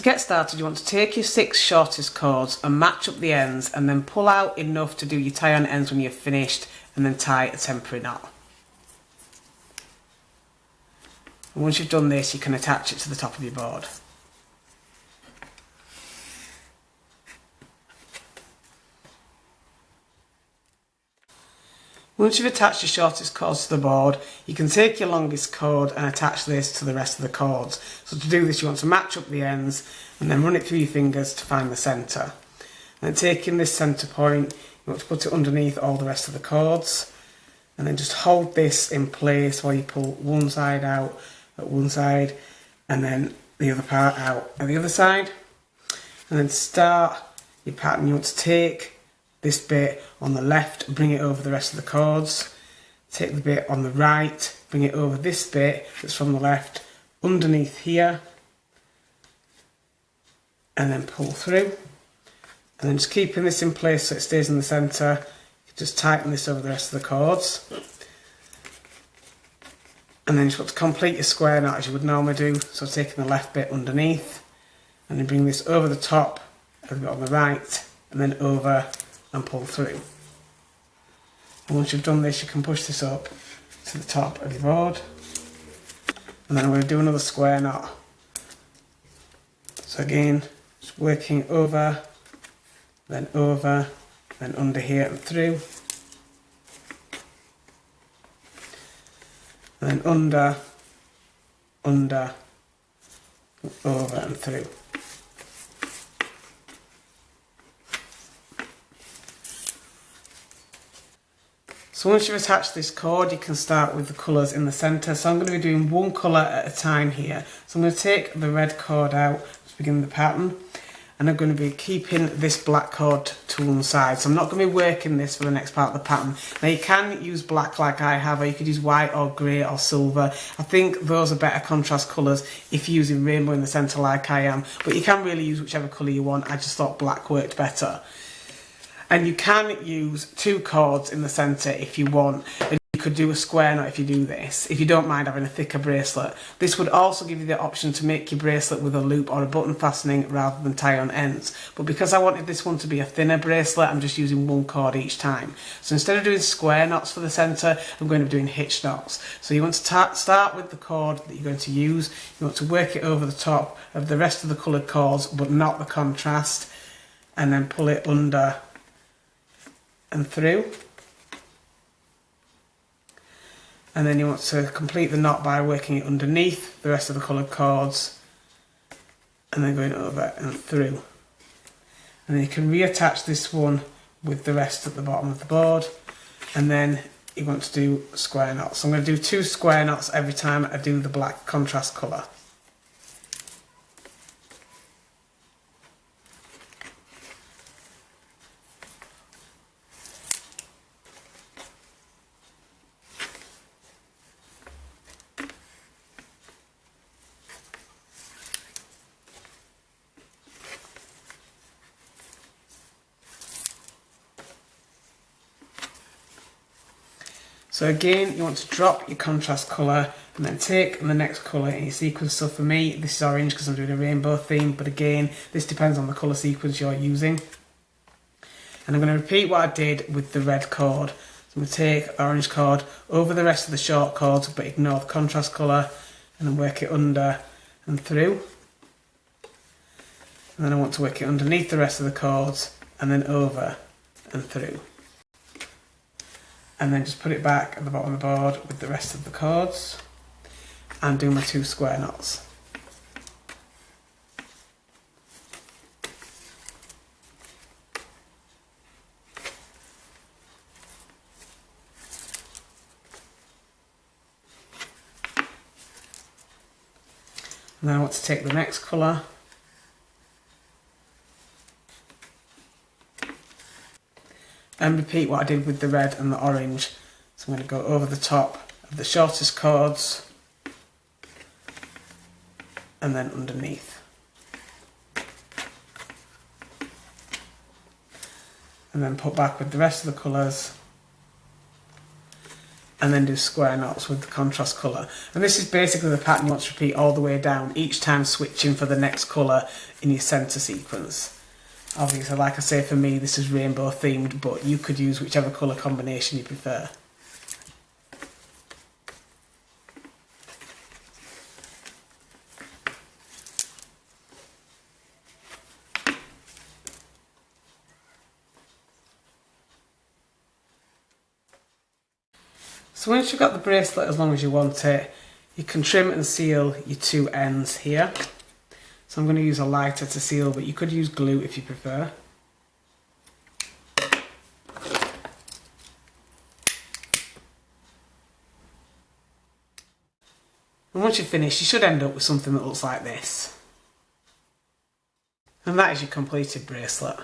get started, you want to take your 6 shortest cords and match up the ends, and then pull out enough to do your tie on ends when you're finished, and then tie a temporary knot. And once you've done this, you can attach it to the top of your board. Once you've attached your shortest cords to the board, you can take your longest cord and attach this to the rest of the cords. So to do this, you want to match up the ends and then run it through your fingers to find the centre. And then taking this centre point, you want to put it underneath all the rest of the cords, and then just hold this in place while you pull one side out at one side and then the other part out at the other side. And then start your pattern. You want to take this bit on the left, bring it over the rest of the cords. Take the bit on the right, bring it over this bit that's from the left, underneath here, and then pull through. And then just keeping this in place so it stays in the centre, just tighten this over the rest of the cords. And then you just want to complete your square knot as you would normally do, so taking the left bit underneath, and then bring this over the top of the bit on the right, and then over and pull through. And once you've done this, you can push this up to the top of your board, and then I'm going to do another square knot. So again, just working over, then under here and through, and then under, over and through. So once you've attached this cord, you can start with the colours in the centre. So I'm going to be doing one colour at a time here. So I'm going to take the red cord out to begin the pattern, and I'm going to be keeping this black cord to one side. So I'm not going to be working this for the next part of the pattern. Now you can use black like I have, or you could use white or grey or silver. I think those are better contrast colours if you're using rainbow in the centre like I am, but you can really use whichever colour you want. I just thought black worked better. And you can use 2 cords in the centre if you want, and you could do a square knot if you do this, if you don't mind having a thicker bracelet. This would also give you the option to make your bracelet with a loop or a button fastening rather than tie on ends. But because I wanted this one to be a thinner bracelet, I'm just using 1 cord each time. So instead of doing square knots for the centre, I'm going to be doing hitch knots. So you want to start with the cord that you're going to use. You want to work it over the top of the rest of the coloured cords, but not the contrast, and then pull it under and through, and then you want to complete the knot by working it underneath the rest of the coloured cords and then going over and through. And then you can reattach this one with the rest at the bottom of the board, and then you want to do square knots. So I'm going to do 2 square knots every time I do the black contrast colour. So again, you want to drop your contrast colour and then take the next colour in your sequence. So for me, this is orange because I'm doing a rainbow theme, but again, this depends on the colour sequence you're using. And I'm going to repeat what I did with the red cord. So I'm going to take the orange cord over the rest of the short cords, but ignore the contrast colour, and then work it under and through. And then I want to work it underneath the rest of the cords, and then over and through. And then just put it back at the bottom of the board with the rest of the cords and do my 2 square knots. And then I want to take the next colour and repeat what I did with the red and the orange. So I'm going to go over the top of the shortest cords and then underneath. And then put back with the rest of the colours and then do square knots with the contrast colour. And this is basically the pattern you want to repeat all the way down, each time switching for the next colour in your centre sequence. Obviously, like I say, for me this is rainbow themed, but you could use whichever colour combination you prefer. So once you've got the bracelet as long as you want it, you can trim and seal your two ends here. So I'm going to use a lighter to seal, but you could use glue if you prefer. And once you're finished, you should end up with something that looks like this. And that is your completed bracelet.